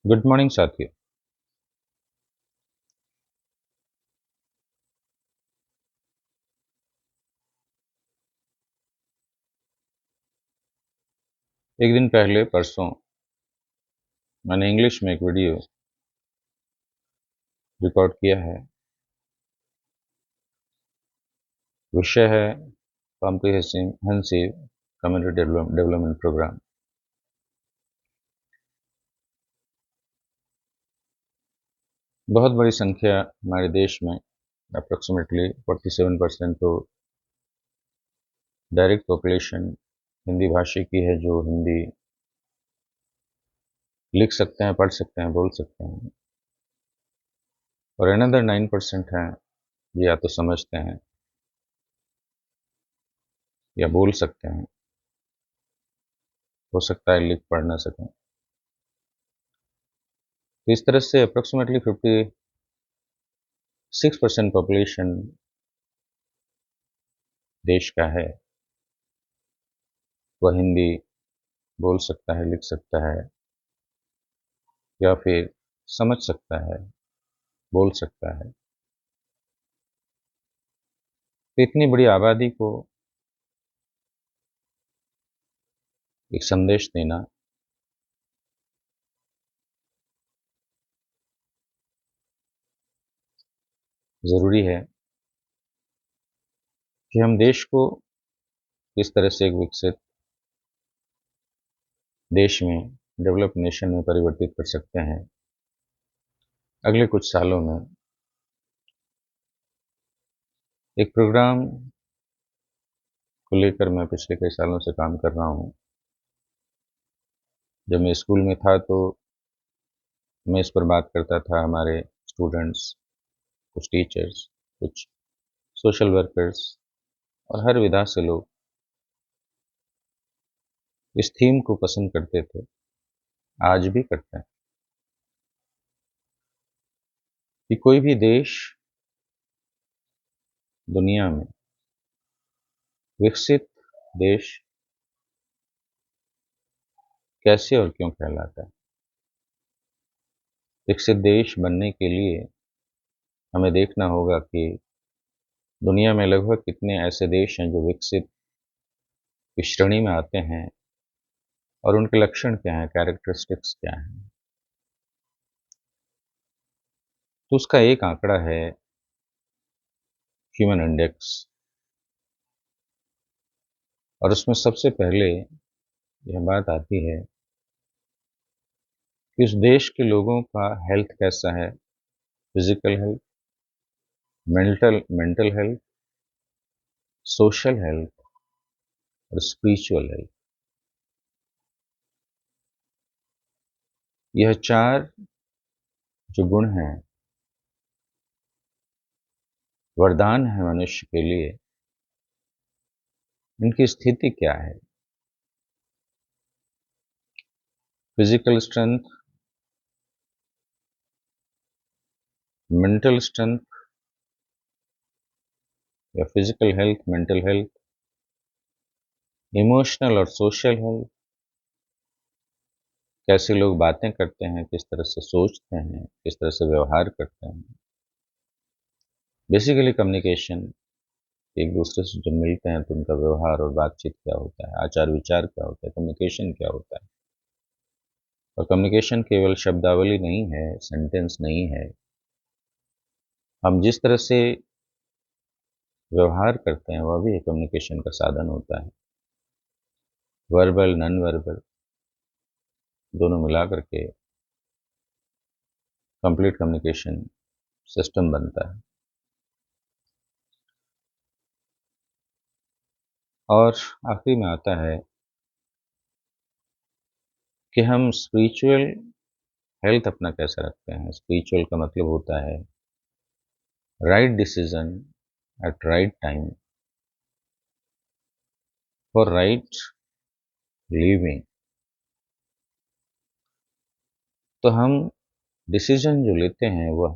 Good morning साथियों। एक दिन पहले परसों मैंने इंग्लिश में एक वीडियो रिकॉर्ड किया है। विषय है कॉम्प्रिहेंसिव कम्युनिटी डेवलपमेंट प्रोग्राम। बहुत बड़ी संख्या हमारे देश में अप्रोक्सीमेटली 47% तो डायरेक्ट पॉपुलेशन हिंदी भाषी की है, जो हिंदी लिख सकते हैं, पढ़ सकते हैं, बोल सकते हैं। और अनदर 9% हैं जो या तो समझते हैं या बोल सकते हैं, हो सकता है लिख पढ़ ना सकें। तो इस तरह से अप्रोक्सीमेटली 56% पॉपुलेशन देश का है, वह हिंदी बोल सकता है, लिख सकता है या फिर समझ सकता है, बोल सकता है। तो इतनी बड़ी आबादी को एक संदेश देना ज़रूरी है कि हम देश को किस तरह से एक विकसित देश में, डेवलप नेशन में परिवर्तित कर सकते हैं। अगले कुछ सालों में एक प्रोग्राम को लेकर मैं पिछले कई सालों से काम कर रहा हूँ। जब मैं स्कूल में था तो मैं इस पर बात करता था, हमारे स्टूडेंट्स, कुछ टीचर्स, कुछ सोशल वर्कर्स और हर विधा से लोग इस थीम को पसंद करते थे, आज भी करते हैं। कि कोई भी देश दुनिया में विकसित देश कैसे और क्यों कहलाता है। विकसित देश बनने के लिए हमें देखना होगा कि दुनिया में लगभग कितने ऐसे देश हैं जो विकसित की श्रेणी में आते हैं और उनके लक्षण क्या हैं, कैरेक्टरिस्टिक्स क्या हैं। तो उसका एक आंकड़ा है ह्यूमन इंडेक्स, और उसमें सबसे पहले यह बात आती है कि उस देश के लोगों का हेल्थ कैसा है, physical health, mental health, social health और स्पिरिचुअल हेल्थ। यह चार जो गुण हैं, वरदान है मनुष्य के लिए, इनकी स्थिति क्या है। फिजिकल स्ट्रेंथ, मेंटल स्ट्रेंथ या physical health, mental health, emotional और सोशल हेल्थ, कैसे लोग बातें करते हैं, किस तरह से सोचते हैं, किस तरह से व्यवहार करते हैं। बेसिकली कम्युनिकेशन, एक दूसरे से जब मिलते हैं तो उनका व्यवहार और बातचीत क्या होता है, आचार विचार क्या होता है, कम्युनिकेशन क्या होता है। और कम्युनिकेशन केवल शब्दावली नहीं है, सेंटेंस नहीं है। हम जिस तरह से व्यवहार करते हैं वह भी एक कम्युनिकेशन का साधन होता है। वर्बल, नॉन वर्बल दोनों मिला करके कंप्लीट कम्युनिकेशन सिस्टम बनता है। और आखिरी में आता है कि हम स्पिरिचुअल हेल्थ अपना कैसे रखते हैं। स्पिरिचुअल का मतलब होता है right decision at right time for right living. तो हम डिसीजन जो लेते हैं वह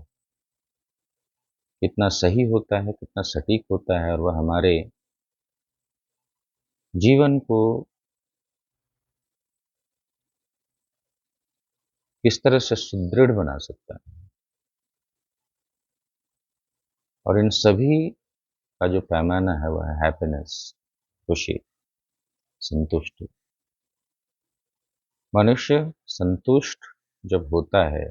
कितना सही होता है, कितना सटीक होता है, और वह हमारे जीवन को किस तरह से सुदृढ़ बना सकता है। और इन सभी का जो पैमाना है वह है हैप्पीनेस, खुशी, संतुष्टि। मनुष्य संतुष्ट जब होता है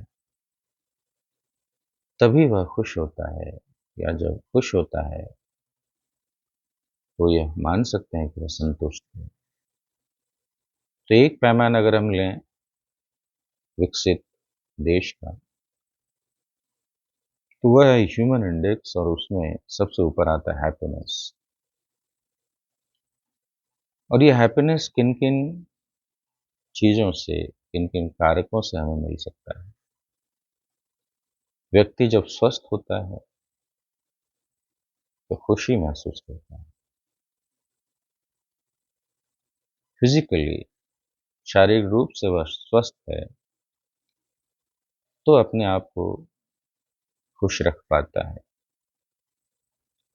तभी वह खुश होता है, या जब खुश होता है तो यह मान सकते हैं कि वह संतुष्ट है। तो एक पैमाना अगर हम लें विकसित देश का, तो वह है ह्यूमन इंडेक्स, और उसमें सबसे ऊपर आता है हैप्पीनेस। और ये हैप्पीनेस किन किन चीज़ों से, किन किन कारकों से हमें मिल सकता है। व्यक्ति जब स्वस्थ होता है तो खुशी महसूस करता है। फिजिकली, शारीरिक रूप से वह स्वस्थ है तो अपने आप को खुश रख पाता है।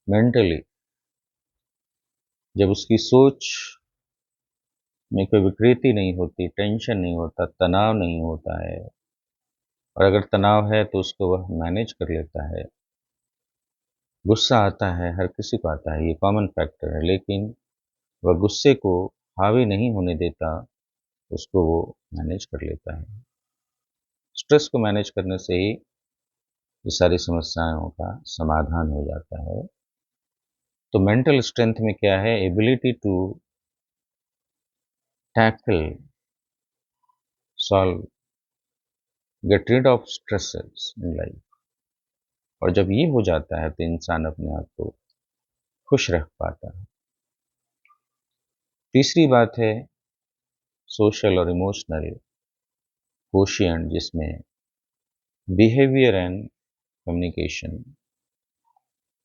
मेंटली, जब उसकी सोच में कोई विकृति नहीं होती, टेंशन नहीं होता, तनाव नहीं होता है, और अगर तनाव है तो उसको वह मैनेज कर लेता है। गुस्सा आता है, हर किसी को आता है, ये कॉमन फैक्टर है, लेकिन वह गुस्से को हावी नहीं होने देता, उसको वो मैनेज कर लेता है। स्ट्रेस को मैनेज करने से ही ये सारी समस्याओं का समाधान हो जाता है। तो मेंटल स्ट्रेंथ में क्या है? Ability to tackle, solve, get rid of stresses in life. और जब ये हो जाता है तो इंसान अपने आप को खुश रख पाता है। तीसरी बात है सोशल और इमोशनल कोशिएंट, जिसमें behaviour and communication,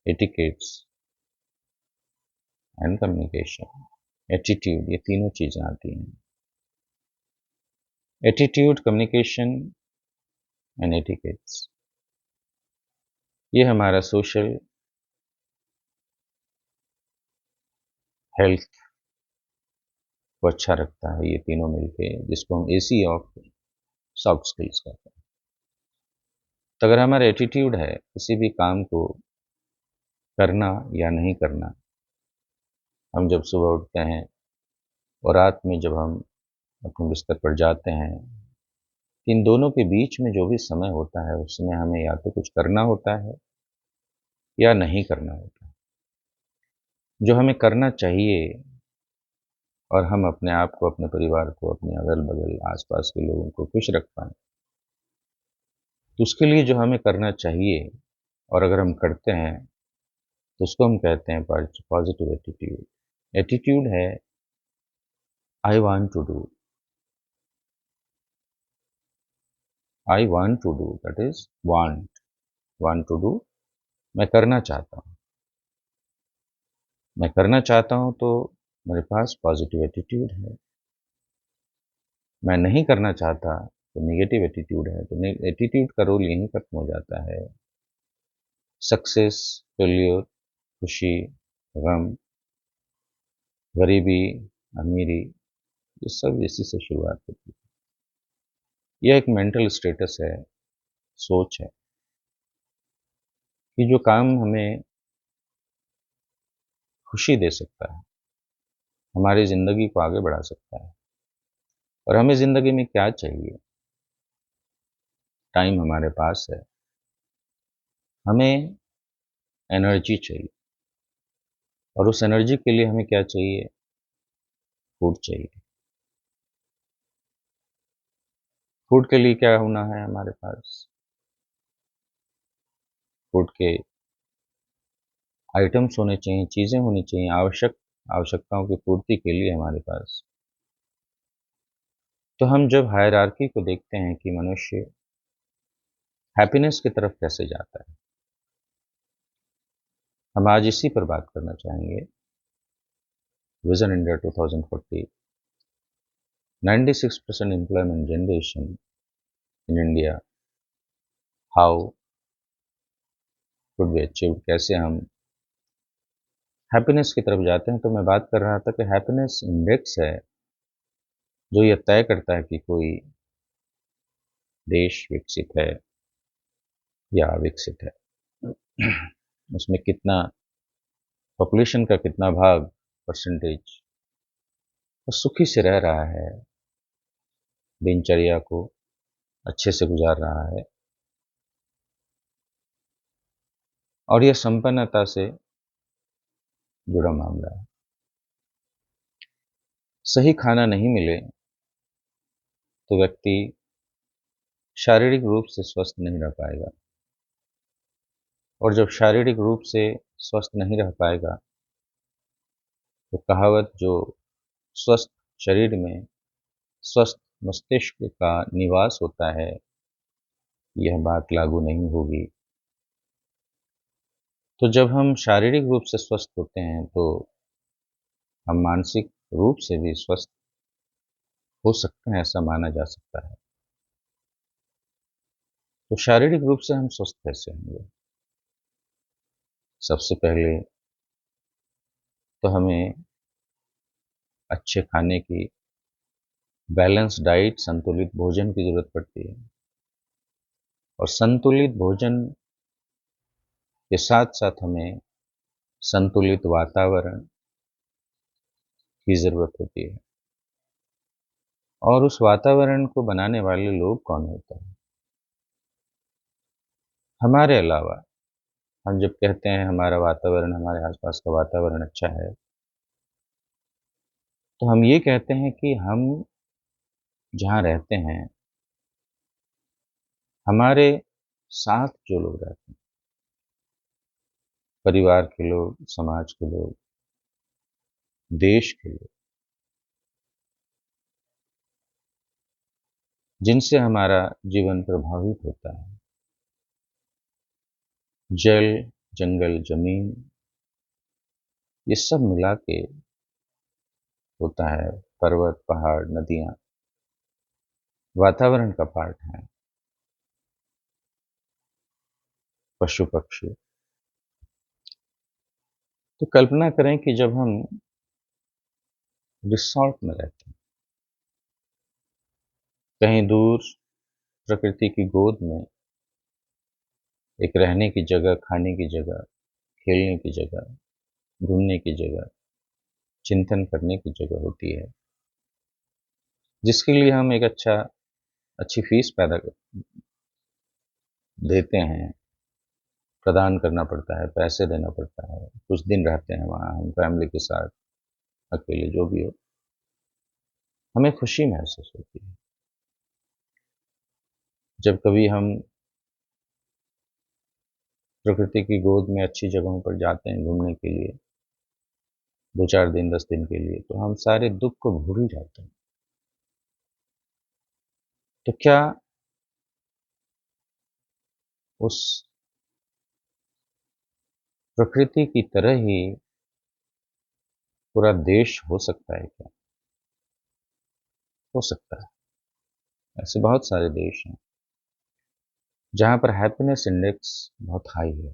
etiquettes and communication, attitude, ये तीनों चीजें आती हैं। एटीट्यूड, कम्युनिकेशन एंड एटिकेट्स, ये हमारा सोशल हेल्थ को अच्छा रखता है, ये तीनों मिलके, जिसको हम एसी ऑफ सॉफ्ट स्किल्स कहते हैं। तो अगर हमारा एटीट्यूड है किसी भी काम को करना या नहीं करना, हम जब सुबह उठते हैं और रात में जब हम अपने बिस्तर पर जाते हैं, इन दोनों के बीच में जो भी समय होता है उसमें हमें या तो कुछ करना होता है या नहीं करना होता है। जो हमें करना चाहिए, और हम अपने आप को, अपने परिवार को, अपने अगल बगल आसपास के लोगों को खुश रख पाएं, तो उसके लिए जो हमें करना चाहिए और अगर हम करते हैं तो उसको हम कहते हैं पॉजिटिव एटीट्यूड। एटीट्यूड है I want to do, I want to do, that is want to do, मैं करना चाहता हूँ। मैं करना चाहता हूँ तो मेरे पास पॉजिटिव एटीट्यूड है। मैं नहीं करना चाहता तो नेगेटिव एटीट्यूड है। तो एटीट्यूड का रोल यहीं खत्म हो जाता है। सक्सेस, फेल्योर, खुशी, गम, गरीबी, अमीरी, ये सब इसी से शुरुआत होती है। यह एक मेंटल स्टेटस है, सोच है, कि जो काम हमें खुशी दे सकता है, हमारी ज़िंदगी को आगे बढ़ा सकता है। और हमें ज़िंदगी में क्या चाहिए? टाइम हमारे पास है, हमें एनर्जी चाहिए, और उस एनर्जी के लिए हमें क्या चाहिए? फूड चाहिए। फूड के लिए क्या होना है हमारे पास? फूड के आइटम्स होने चाहिए, चीज़ें होनी चाहिए, आवश्यकताओं की पूर्ति के लिए हमारे पास। तो हम जब हायरार्की को देखते हैं कि मनुष्य हैप्पीनेस की तरफ कैसे जाता है, हम आज इसी पर बात करना चाहेंगे। Vision India 2040, 96% employment generation in India, how could be achieved, कैसे हम हैप्पीनेस की तरफ जाते हैं। तो मैं बात कर रहा था कि हैप्पीनेस इंडेक्स है जो ये तय करता है कि कोई देश विकसित है या अविकसित है, उसमें कितना पॉपुलेशन का कितना भाग परसेंटेज वो सुखी से रह रहा है, दिनचर्या को अच्छे से गुजार रहा है, और यह संपन्नता से जुड़ा मामला है। सही खाना नहीं मिले तो व्यक्ति शारीरिक रूप से स्वस्थ नहीं रह पाएगा, और जब शारीरिक रूप से स्वस्थ नहीं रह पाएगा तो कहावत जो स्वस्थ शरीर में स्वस्थ मस्तिष्क का निवास होता है, यह बात लागू नहीं होगी। तो जब हम शारीरिक रूप से स्वस्थ होते हैं तो हम मानसिक रूप से भी स्वस्थ हो सकते हैं, ऐसा माना जा सकता है। तो शारीरिक रूप से हम स्वस्थ कैसे होंगे? सबसे पहले तो हमें अच्छे खाने की, बैलेंस डाइट, संतुलित भोजन की जरूरत पड़ती है, और संतुलित भोजन के साथ साथ हमें संतुलित वातावरण की जरूरत होती है। और उस वातावरण को बनाने वाले लोग कौन होते हैं? हमारे अलावा, हम जब कहते हैं हमारा वातावरण, हमारे आसपास का वातावरण अच्छा है, तो हम ये कहते हैं कि हम जहाँ रहते हैं, हमारे साथ जो लोग रहते हैं, परिवार के लोग, समाज के लोग, देश के लोग, जिनसे हमारा जीवन प्रभावित होता है, जल, जंगल, जमीन, ये सब मिला के होता है। पर्वत, पहाड़, नदियां वातावरण का पार्ट है। पशु पक्षी। तो कल्पना करें कि जब हम रिसॉर्ट में रहते हैं, कहीं दूर प्रकृति की गोद में, एक रहने की जगह, खाने की जगह, खेलने की जगह, घूमने की जगह, चिंतन करने की जगह होती है, जिसके लिए हम एक अच्छी फीस देते हैं, प्रदान करना पड़ता है, पैसे देना पड़ता है, कुछ दिन रहते हैं वहाँ हम फैमिली के साथ, अकेले, जो भी हो, हमें खुशी महसूस होती है। जब कभी हम प्रकृति की गोद में अच्छी जगहों पर जाते हैं घूमने के लिए, 2-4 दिन, 10 दिन के लिए, तो हम सारे दुख को भूल ही जाते हैं। तो क्या उस प्रकृति की तरह ही पूरा देश हो सकता है क्या? हो सकता है। ऐसे बहुत सारे देश हैं जहां पर हैप्पीनेस इंडेक्स बहुत हाई है।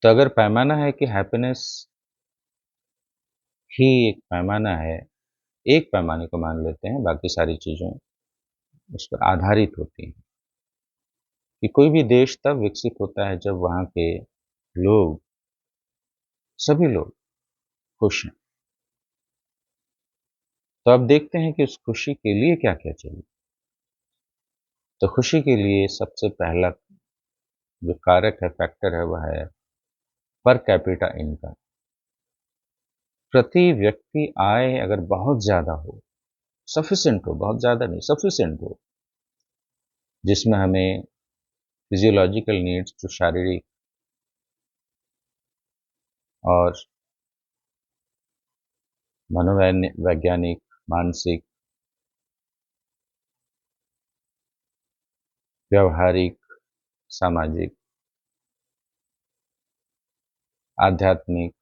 तो अगर पैमाना है कि हैप्पीनेस ही एक पैमाना है, एक पैमाने को मान लेते हैं, बाकी सारी चीज़ों उस पर आधारित होती हैं, कि कोई भी देश तब विकसित होता है जब वहाँ के लोग, सभी लोग खुश हैं। तो अब देखते हैं कि उस खुशी के लिए क्या-क्या चाहिए। तो खुशी के लिए सबसे पहला जो कारक है, फैक्टर है, वह है पर कैपिटा इनकम। प्रति व्यक्ति आय अगर बहुत ज़्यादा हो, सफिशिएंट हो, बहुत ज़्यादा नहीं, सफिशिएंट हो, जिसमें हमें फिजियोलॉजिकल नीड्स, जो शारीरिक और मनोवैज्ञानिक, मानसिक, व्यावहारिक, सामाजिक, आध्यात्मिक,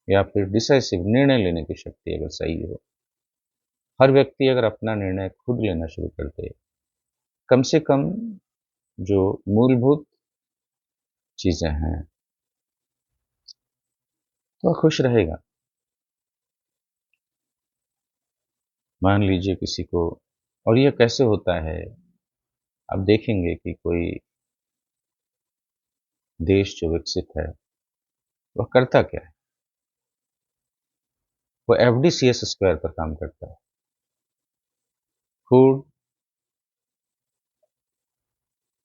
या फिर डिसाइसिव निर्णय लेने की शक्ति अगर सही हो, हर व्यक्ति अगर अपना निर्णय खुद लेना शुरू कर दे, कम से कम जो मूलभूत चीज़ें हैं, तो वह खुश रहेगा। मान लीजिए किसी को, और यह कैसे होता है, आप देखेंगे कि कोई देश जो विकसित है वह करता क्या है, वो एफडीसीएस स्क्वायर पर काम करता है। फूड,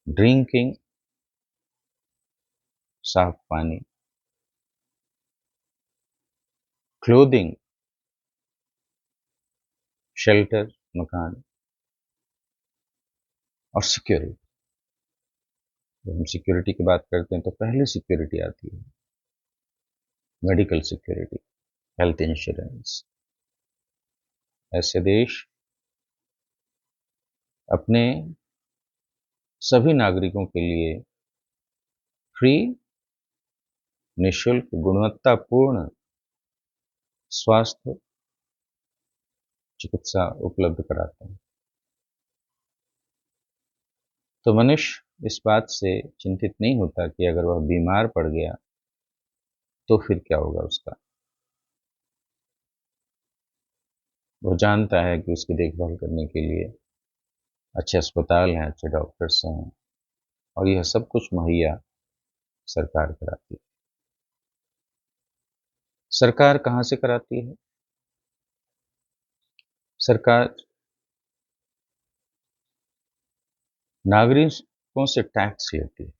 ड्रिंकिंग, साफ पानी, क्लोथिंग, शेल्टर, मकान, और सिक्योरिटी। जब हम सिक्योरिटी की बात करते हैं तो पहली सिक्योरिटी आती है मेडिकल सिक्योरिटी, हेल्थ इंश्योरेंस। ऐसे देश अपने सभी नागरिकों के लिए फ्री, निशुल्क, गुणवत्तापूर्ण स्वास्थ्य चिकित्सा उपलब्ध कराते हैं। तो मनुष्य इस बात से चिंतित नहीं होता कि अगर वह बीमार पड़ गया तो फिर क्या होगा उसका। वो जानता है कि उसकी देखभाल करने के लिए अच्छे अस्पताल हैं, अच्छे डॉक्टर्स हैं, और यह सब कुछ मुहैया सरकार कराती है। सरकार कहाँ से कराती है? सरकार नागरिकों से टैक्स लेती है।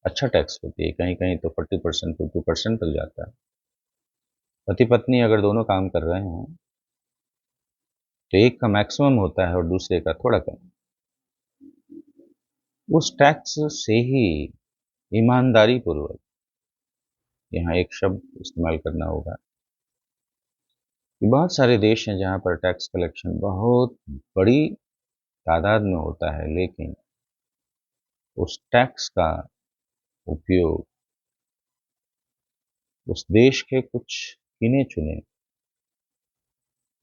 अच्छा टैक्स लेती है, कहीं कहीं तो 40%, 50% तक जाता है। पति पत्नी अगर दोनों काम कर रहे हैं तो एक का मैक्सिमम होता है और दूसरे का थोड़ा कम। उस टैक्स से ही ईमानदारी पूर्वक, यहाँ एक शब्द इस्तेमाल करना होगा कि बहुत सारे देश हैं जहाँ पर टैक्स कलेक्शन बहुत बड़ी तादाद में होता है, लेकिन उस टैक्स का उपयोग उस देश के कुछ गिने चुने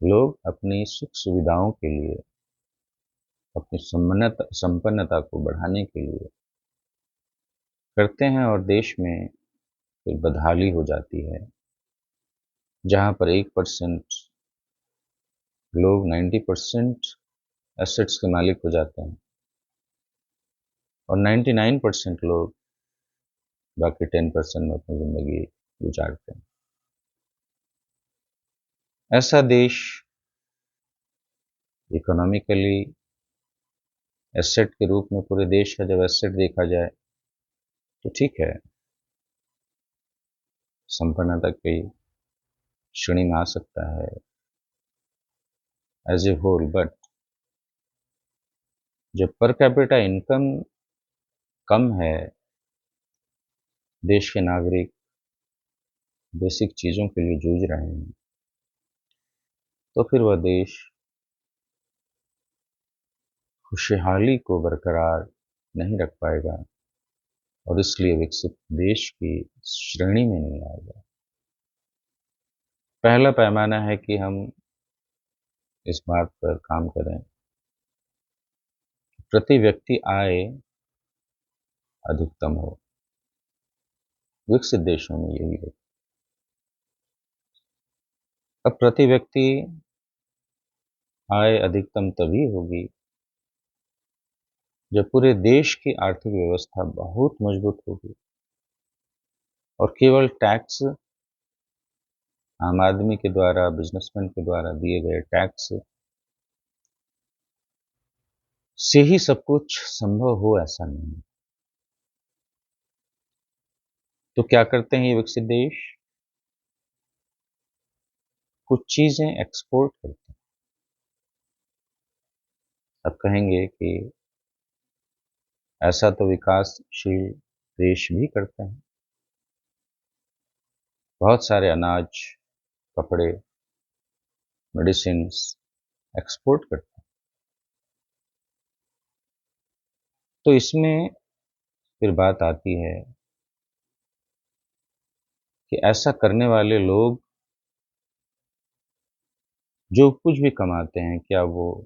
लोग अपनी सुख सुविधाओं के लिए, अपनी संपन्नता को बढ़ाने के लिए करते हैं, और देश में फिर बदहाली हो जाती है जहाँ पर 1% लोग 90% एसेट्स के मालिक हो जाते हैं और 99% लोग बाकी 10% में अपनी जिंदगी गुजारते हैं। ऐसा देश इकोनॉमिकली एसेट के रूप में, पूरे देश का जब एसेट देखा जाए तो ठीक है, संपन्नता की श्रेणी में आ सकता है एज ए होल, बट जब पर कैपिटा इनकम कम है, देश के नागरिक बेसिक चीजों के लिए जूझ रहे हैं, तो फिर वह देश खुशहाली को बरकरार नहीं रख पाएगा और इसलिए विकसित देश की श्रेणी में नहीं आएगा। पहला पैमाना है कि हम इस बात पर काम करें, प्रति व्यक्ति आय अधिकतम हो। विकसित देशों में यही है। अब प्रति व्यक्ति आय अधिकतम तभी होगी जब पूरे देश की आर्थिक व्यवस्था बहुत मजबूत होगी और केवल टैक्स, आम आदमी के द्वारा, बिजनेसमैन के द्वारा दिए गए टैक्स से ही सब कुछ संभव हो, ऐसा नहीं। तो क्या करते हैं ये विकसित देश? कुछ चीजें एक्सपोर्ट करते हैं। अब कहेंगे कि ऐसा तो विकासशील देश भी करते हैं, बहुत सारे अनाज, कपड़े, मेडिसिन एक्सपोर्ट करते हैं। तो इसमें फिर बात आती है कि ऐसा करने वाले लोग जो कुछ भी कमाते हैं, क्या वो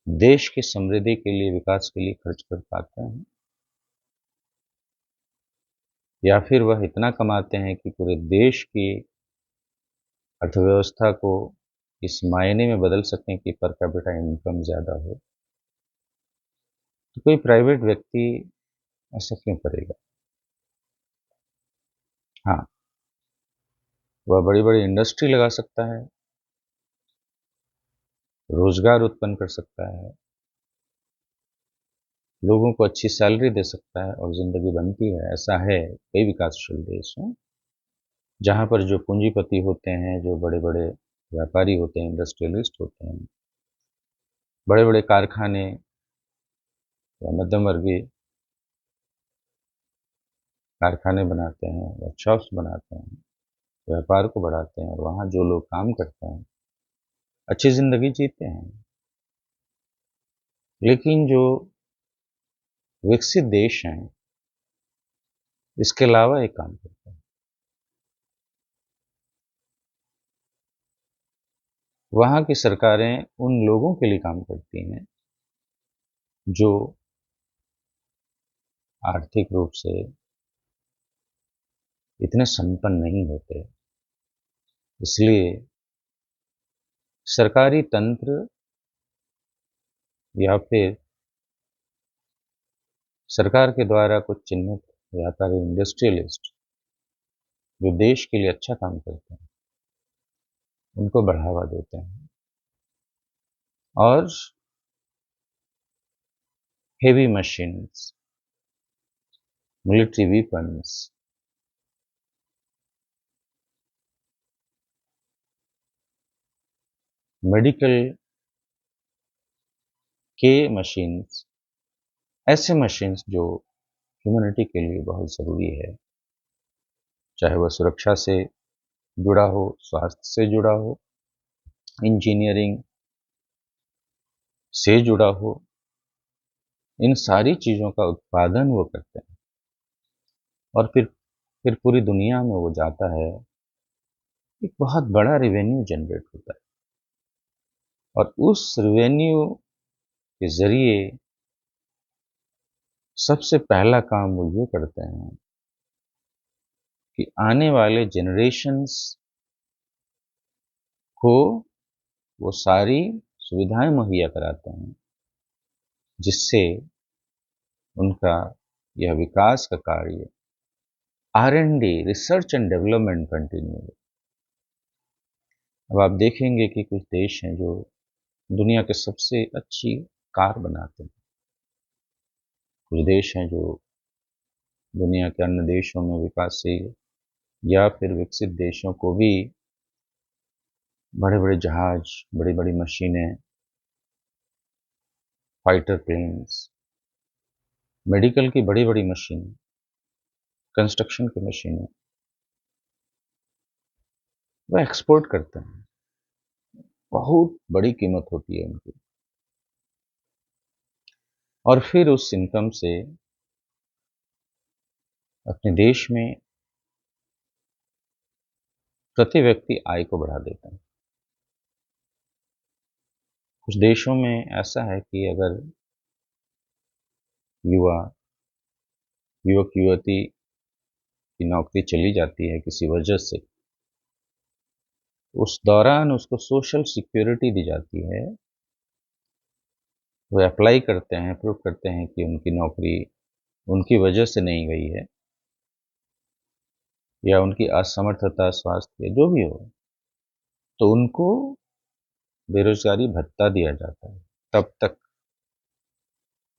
देश की समृद्धि के लिए, विकास के लिए खर्च कर पाते हैं, या फिर वह इतना कमाते हैं कि पूरे देश की अर्थव्यवस्था को इस मायने में बदल सकें कि पर कैपिटा इनकम ज़्यादा हो, तो कोई प्राइवेट व्यक्ति ऐसा क्यों करेगा? हाँ, वह बड़ी-बड़ी इंडस्ट्री लगा सकता है, रोज़गार उत्पन्न कर सकता है, लोगों को अच्छी सैलरी दे सकता है और ज़िंदगी बनती है। ऐसा है कई विकासशील देश हैं, जहाँ पर जो पूँजीपति होते हैं, जो बड़े-बड़े व्यापारी होते हैं, इंडस्ट्रियलिस्ट होते हैं, बड़े-बड़े कारखाने या मध्यम वर्गीय कारखाने बनाते हैं, वर्कशॉप्स बनाते हैं, व्यापार को बढ़ाते हैं और वहाँ जो लोग काम करते हैं, अच्छी ज़िंदगी जीते हैं। लेकिन जो विकसित देश हैं, इसके अलावा एक काम करते हैं। वहाँ की सरकारें उन लोगों के लिए काम करती हैं, जो आर्थिक रूप से इतने संपन्न नहीं होते। इसलिए सरकारी तंत्र या फिर सरकार के द्वारा कुछ चिन्हित व्यापारी इंडस्ट्रियलिस्ट जो देश के लिए अच्छा काम करते हैं, उनको बढ़ावा देते हैं और heavy machines, military weapons, medical के मशीन्स, ऐसे मशीन्स जो ह्यूमैनिटी के लिए बहुत ज़रूरी है, चाहे वह सुरक्षा से जुड़ा हो, स्वास्थ्य से जुड़ा हो, इंजीनियरिंग से जुड़ा हो, इन सारी चीज़ों का उत्पादन वो करते हैं और फिर पूरी दुनिया में वो जाता है, एक बहुत बड़ा रेवेन्यू जनरेट होता है और उस रेवेन्यू के ज़रिए सबसे पहला काम वो ये करते हैं कि आने वाले जनरेशन्स को वो सारी सुविधाएँ मुहैया कराते हैं, जिससे उनका यह विकास का कार्य R&D research and development continue है। अब आप देखेंगे कि कुछ देश हैं जो दुनिया के सबसे अच्छी कार बनाते हैं। कुछ देश हैं जो दुनिया के अन्य देशों में विकासशील या फिर विकसित देशों को भी बड़े-बड़े जहाज, बड़ी-बड़ी मशीनें, फाइटर प्लेन्स, मेडिकल की बड़ी-बड़ी मशीनें, कंस्ट्रक्शन की मशीनें, वो एक्सपोर्ट करते हैं। बहुत बड़ी कीमत होती है उनकी और फिर उस इनकम से अपने देश में प्रति व्यक्ति आय को बढ़ा देते हैं। कुछ देशों में ऐसा है कि अगर युवा युवक-युवती की नौकरी चली जाती है किसी वजह से, उस दौरान उसको सोशल सिक्योरिटी दी जाती है। वो अप्लाई करते हैं, प्रूव करते हैं कि उनकी नौकरी उनकी वजह से नहीं गई है या उनकी असमर्थता, स्वास्थ्य या जो भी हो, तो उनको बेरोज़गारी भत्ता दिया जाता है। तब तक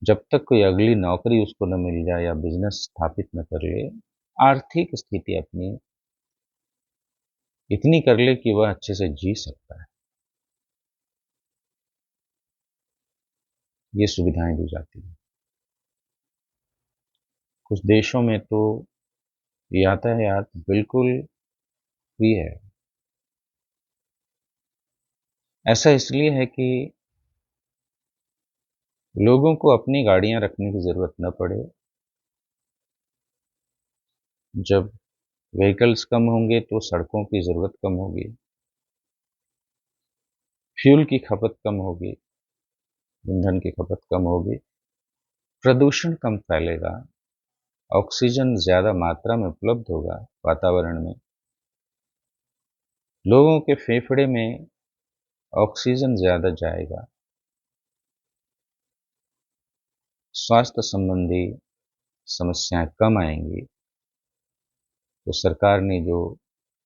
जब तक कोई अगली नौकरी उसको न मिल जाए या बिज़नेस स्थापित न कर ले, आर्थिक स्थिति अपनी इतनी कर ले कि वह अच्छे से जी सकता है। ये सुविधाएँ दी जाती हैं। कुछ देशों में तो यातायात बिल्कुल फ्री है। ऐसा इसलिए है कि लोगों को अपनी गाड़ियाँ रखने की ज़रूरत न पड़े। जब व्हीकल्स कम होंगे तो सड़कों की ज़रूरत कम होगी, फ्यूल की खपत कम होगी, ईंधन की खपत कम होगी, प्रदूषण कम फैलेगा, ऑक्सीजन ज़्यादा मात्रा में उपलब्ध होगा वातावरण में लोगों के फेफड़े में ऑक्सीजन ज़्यादा जाएगा, स्वास्थ्य संबंधी समस्याएं कम आएंगी। तो सरकार ने जो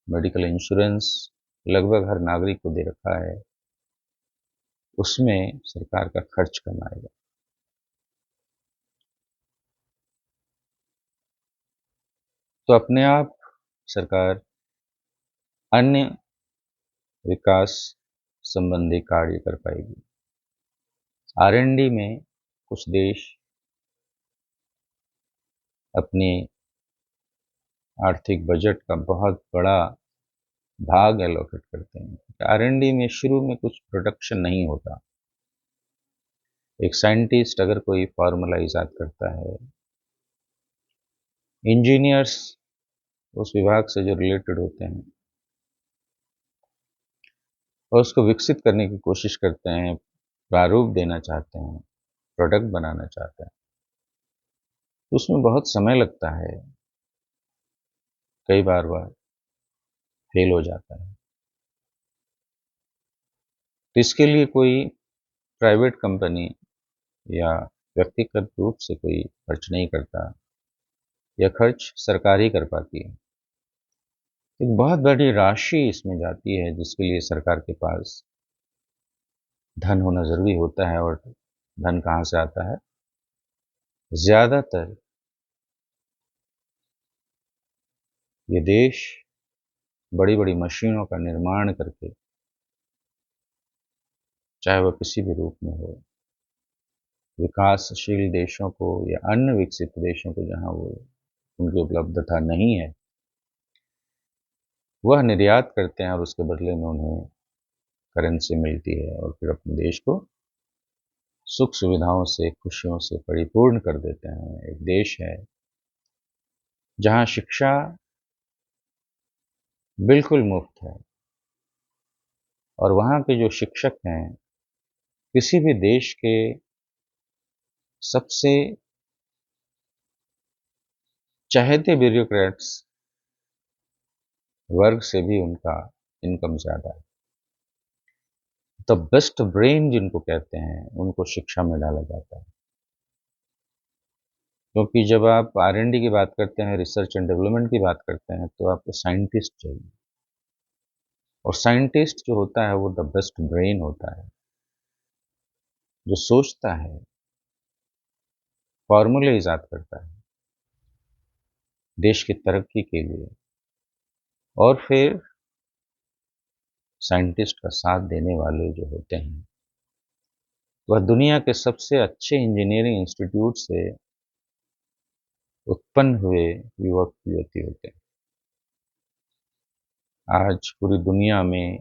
मेडिकल इंश्योरेंस लगभग हर नागरिक को दे रखा है, उसमें सरकार का खर्च कम आएगा। तो अपने आप सरकार अन्य विकास संबंधी कार्य कर पाएगी। R&D में कुछ देश अपने आर्थिक बजट का बहुत बड़ा भाग एलोकेट करते हैं। R&D में शुरू में कुछ प्रोडक्शन नहीं होता। एक साइंटिस्ट अगर कोई फार्मूला ईजाद करता है, इंजीनियर्स उस विभाग से जो रिलेटेड होते हैं और उसको विकसित करने की कोशिश करते हैं, प्रारूप देना चाहते हैं, प्रोडक्ट बनाना चाहते हैं, तो उसमें बहुत समय लगता है, कई बार फेल हो जाता है। तो इसके लिए कोई प्राइवेट कंपनी या व्यक्तिगत रूप से कोई खर्च नहीं करता, यह खर्च सरकार ही कर पाती है। एक बहुत बड़ी राशि इसमें जाती है जिसके लिए सरकार के पास धन होना ज़रूरी होता है। और धन कहाँ से आता है? ज़्यादातर ये देश बड़ी-बड़ी मशीनों का निर्माण करके, चाहे वह किसी भी रूप में हो, विकासशील देशों को या अन्य विकसित देशों को जहाँ वो उनकी उपलब्धता नहीं है, वह निर्यात करते हैं और उसके बदले में उन्हें करेंसी मिलती है और फिर अपने देश को सुख सुविधाओं से, खुशियों से परिपूर्ण कर देते हैं। एक देश है जहाँ शिक्षा बिल्कुल मुफ्त है और वहाँ के जो शिक्षक हैं, किसी भी देश के सबसे चहेते ब्यूरोक्रेट्स वर्ग से भी उनका इनकम ज़्यादा है। द बेस्ट ब्रेन जिनको कहते हैं, उनको शिक्षा में डाला जाता है। क्योंकि जब आप R&D की बात करते हैं, रिसर्च एंड डेवलपमेंट की बात करते हैं, तो आपको साइंटिस्ट चाहिए। और साइंटिस्ट जो होता है वो द बेस्ट ब्रेन होता है, जो सोचता है, फॉर्मूले ईजाद करता है देश की तरक्की के लिए, और फिर साइंटिस्ट का साथ देने वाले जो होते हैं, वह दुनिया के सबसे अच्छे इंजीनियरिंग इंस्टीट्यूट से उत्पन्न हुए युवक युवती होते हैं। आज पूरी दुनिया में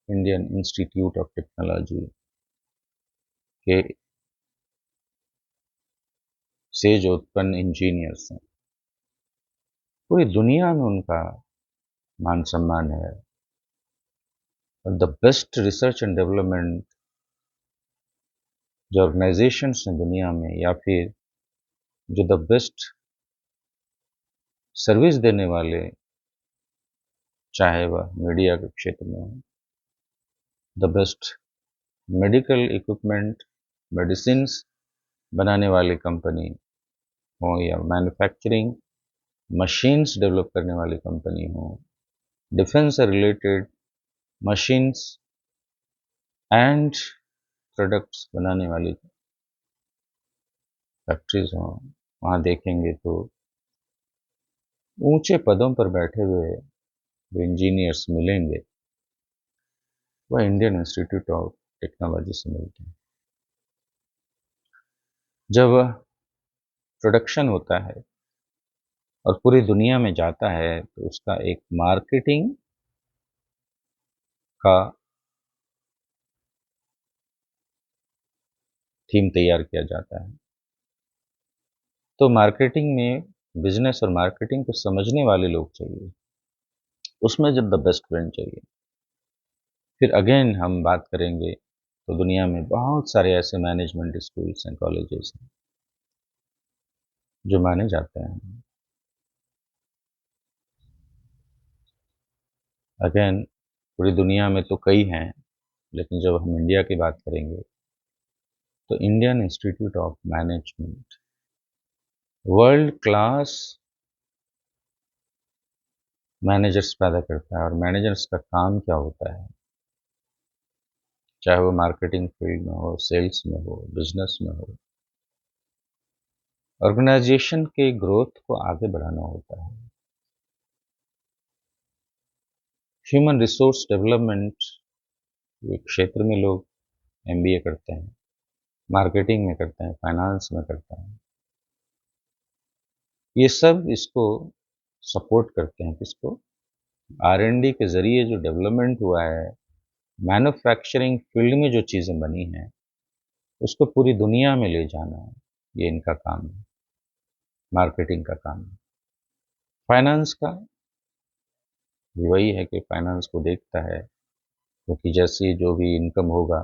इंडियन इंस्टीट्यूट ऑफ टेक्नोलॉजी के से जो उत्पन्न इंजीनियर्स हैं, पूरी दुनिया में उनका मान सम्मान है। और the best research and development जो ऑर्गेनाइजेशंस हैं दुनिया में, या फिर जो द बेस्ट सर्विस देने वाले, चाहे वह मीडिया के क्षेत्र में हो, the best medical equipment, medicines बनाने वाली कंपनी हो, या मैन्युफैक्चरिंग मशीन्स डेवलप करने वाली कंपनी हो, डिफेंस से रिलेटेड मशीन्स एंड प्रोडक्ट्स बनाने वाली फैक्ट्रीज हों, वहाँ देखेंगे तो ऊंचे पदों पर बैठे हुए जो इंजीनियर्स मिलेंगे, वह इंडियन इंस्टीट्यूट ऑफ टेक्नोलॉजी से मिलते हैं। जब प्रोडक्शन होता है और पूरी दुनिया में जाता है, तो उसका एक मार्केटिंग का थीम तैयार किया जाता है। तो मार्केटिंग में बिजनेस और मार्केटिंग को समझने वाले लोग चाहिए, उसमें जब द बेस्ट ब्रेन चाहिए। फिर अगेन हम बात करेंगे तो दुनिया में बहुत सारे ऐसे मैनेजमेंट स्कूल्स हैं, कॉलेजेस हैं, जो माने जाते हैं। अगेन पूरी दुनिया में तो कई हैं, लेकिन जब हम इंडिया की बात करेंगे तो Indian institute of management world class managers पैदा करता है। और मैनेजर्स का काम क्या होता है, चाहे वो मार्केटिंग फील्ड में हो, सेल्स में हो, बिजनेस में हो, ऑर्गेनाइजेशन के ग्रोथ को आगे बढ़ाना होता है। ह्यूमन रिसोर्स डेवलपमेंट एक क्षेत्र में लोग एमबीए करते हैं, मार्केटिंग में करते हैं, फाइनेंस में करते हैं। ये सब इसको सपोर्ट करते हैं। किसको? आर&डी के जरिए जो डेवलपमेंट हुआ है, मैन्युफैक्चरिंग फील्ड में जो चीज़ें बनी हैं, उसको पूरी दुनिया में ले जाना है, ये इनका काम है, मार्केटिंग का काम है। फाइनेंस का भी वही है कि फाइनेंस को देखता है, क्योंकि जैसे जो भी इनकम होगा,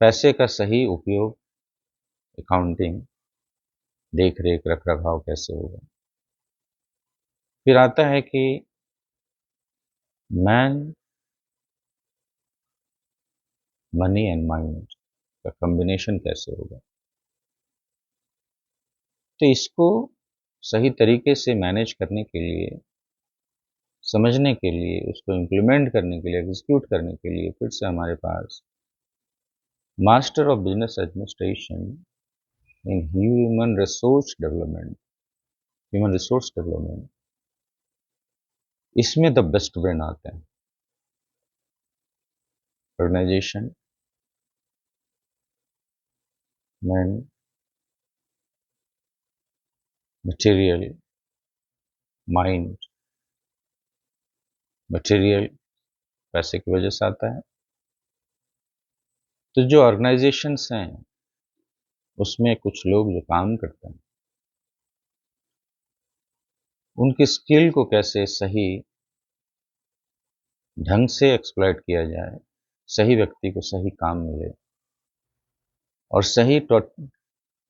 पैसे का सही उपयोग, अकाउंटिंग, देख रेख, रख रखाव कैसे होगा। फिर आता है कि मैन, मनी एंड माइंड का कॉम्बिनेशन कैसे होगा। तो इसको सही तरीके से मैनेज करने के लिए, समझने के लिए, उसको इम्प्लीमेंट करने के लिए, एग्जीक्यूट करने के लिए फिर से हमारे पास master of business administration in human resource development, इसमें द बेस्ट ब्रेन आते हैं। Organisation, man, material, mind. Material पैसे की वजह से आता है। तो जो ऑर्गेनाइजेशंस हैं उसमें कुछ लोग जो काम करते हैं, उनकी स्किल को कैसे सही ढंग से एक्सप्लॉइट किया जाए, सही व्यक्ति को सही काम मिले और सही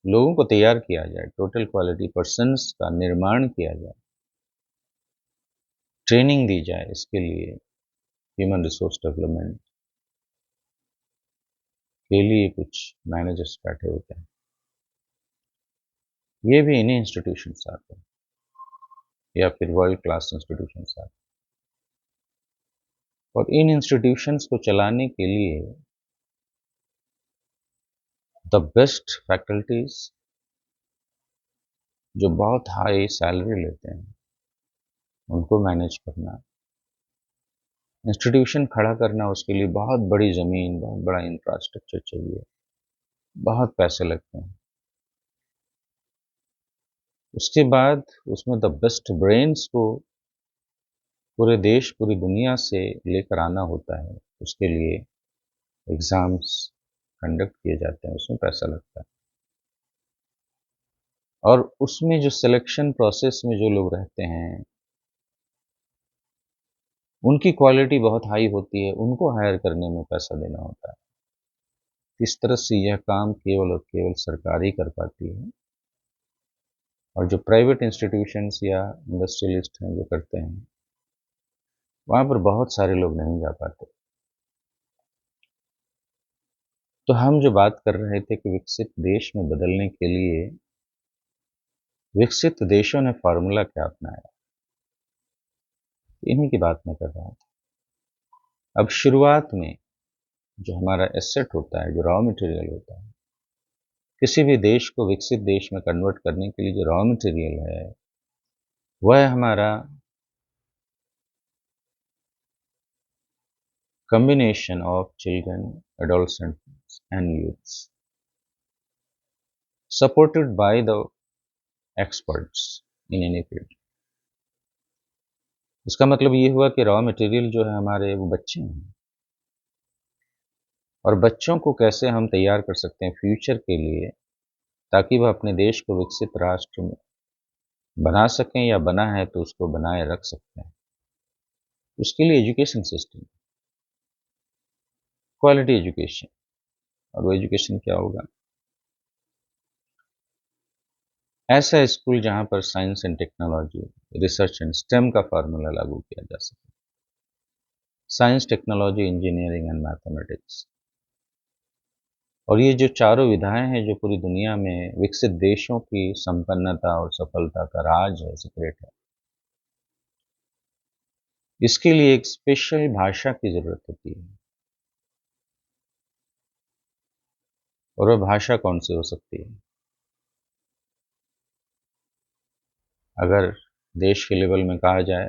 लोगों को तैयार किया जाए, टोटल क्वालिटी पर्सन्स का निर्माण किया जाए, ट्रेनिंग दी जाए, इसके लिए ह्यूमन रिसोर्स डेवलपमेंट के लिए कुछ मैनेजर्स बैठे होते हैं। ये भी इन्हीं इंस्टीट्यूशन से आते हैं या फिर वर्ल्ड क्लास इंस्टीट्यूशन से आते हैं। और इन इंस्टीट्यूशंस को चलाने के लिए द बेस्ट फैकल्टीज जो बहुत हाई सैलरी लेते हैं, उनको मैनेज करना, इंस्टीट्यूशन खड़ा करना, उसके लिए बहुत बड़ी ज़मीन, बहुत बड़ा इंफ्रास्ट्रक्चर चाहिए, बहुत पैसे लगते हैं। उसके बाद उसमें द बेस्ट ब्रेन्स को पूरे देश, पूरी दुनिया से लेकर आना होता है। उसके लिए एग्ज़ाम्स कंडक्ट किए जाते हैं, उसमें पैसा लगता है। और उसमें जो सिलेक्शन प्रोसेस में जो लोग रहते हैं, उनकी क्वालिटी बहुत हाई होती है, उनको हायर करने में पैसा देना होता है। इस तरह से यह काम केवल और केवल सरकार ही कर पाती है। और जो प्राइवेट इंस्टीट्यूशंस या इंडस्ट्रियलिस्ट हैं जो करते हैं, वहाँ पर बहुत सारे लोग नहीं जा पाते। तो हम जो बात कर रहे थे कि विकसित देश में बदलने के लिए विकसित देशों ने फार्मूला क्या अपनाया, इन्हीं की बात मैं कर रहा था। अब शुरुआत में जो हमारा एसेट होता है, जो रॉ मटेरियल होता है, किसी भी देश को विकसित देश में कन्वर्ट करने के लिए जो रॉ मटेरियल है, वह हमारा combination of children, adolescents and youths, supported by the experts in any field। इसका मतलब ये हुआ कि रॉ मटेरियल जो है हमारे, वो बच्चे हैं। और बच्चों को कैसे हम तैयार कर सकते हैं फ्यूचर के लिए, ताकि वह अपने देश को विकसित राष्ट्र में बना सकें, या बना है तो उसको बनाए रख सकते हैं। उसके लिए एजुकेशन सिस्टम, क्वालिटी एजुकेशन। और वो एजुकेशन क्या होगा? ऐसा स्कूल जहां पर science and technology, research and stem का फार्मूला लागू किया जा सके। Science, technology, engineering and mathematics. और ये जो चारों विधाएं हैं जो पूरी दुनिया में विकसित देशों की संपन्नता और सफलता का राज है, सीक्रेट है। इसके लिए एक स्पेशल भाषा की जरूरत होती है। और वह भाषा कौन सी हो सकती है? अगर देश के लेवल में कहा जाए